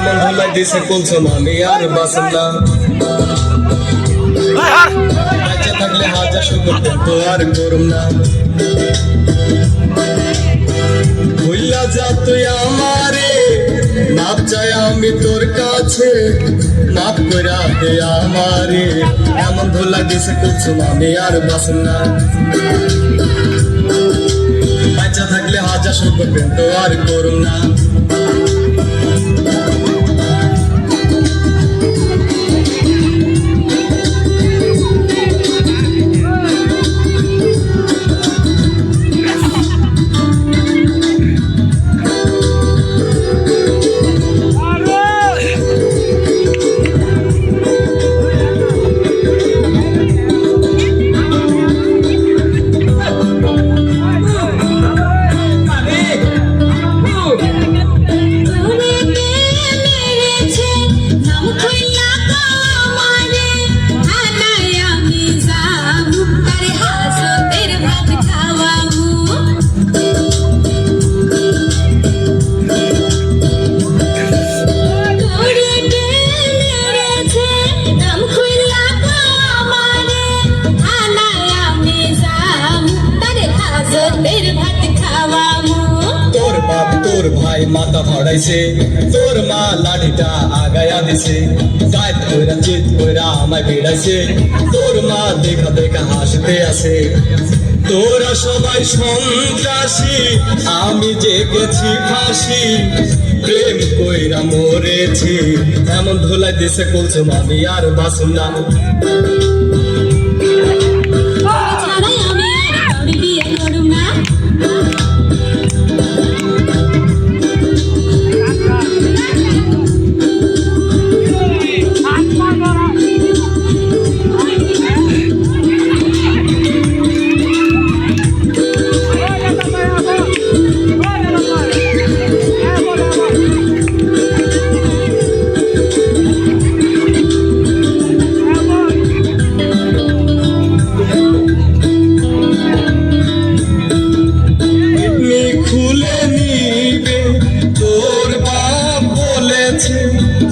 এমন ধুলাই দিছে কুলসুম আমি আর বাসুম না বাচ্চা থাকলে হাজার শুকর তো আর করুম না ভুইলা যা তুই আমারে মাপ চাই আমি তোর কাছে মাপ কইরা দে আমারে এমন ধুলাই দিছে কুলসুম আমি আর বাসুম না বাচ্চা থাকলে হাজার শুকর তো আর করুম না তোর ভাই মাথা ফাড়াইছে তোর মা লাঠিটা আগায়া দিছে গায়ে কইরা চিত কইরা আমায় ভিড়াইছে তোর মা দেখা দেখা হাসতে আছে তোরা সবাই সন্ত্রাসী আমি যে গেছি ফাঁসি প্রেম কইরা মরেছি এমন ধুলাই দিছে কুলসুম আমি আর বাসুম না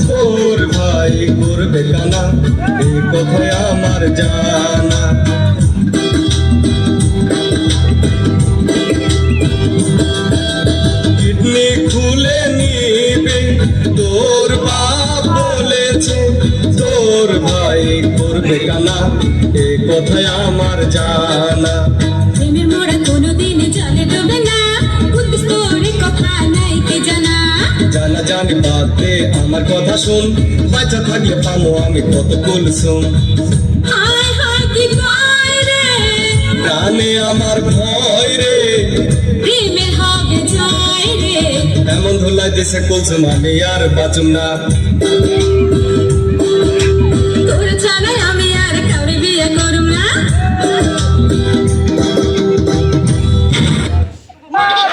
তোর ভাই করবে কানা এই কথায় আমার জানা কিডনি খুলে নিবে তোর বাপ বলেছে তোর ভাই করবে কানা এই কথায় আমার জানা প্রেমের মোড়া কোনোদিন জলে ডোবে না বুদ্ধিস তোরে কথা নাই কে জানা জানা জানি বাদ দে আমার কথা শুন বাচ্চা থাকলে পামো আমি কত কুলসুম হায় হায় কি কয় রে প্রাণে আমার ভয় রে প্রেমের হবে জয় রে এমন ধুলাই দিছে কুলসুম আমি আর বাঁচুম না তোর জানাই আমি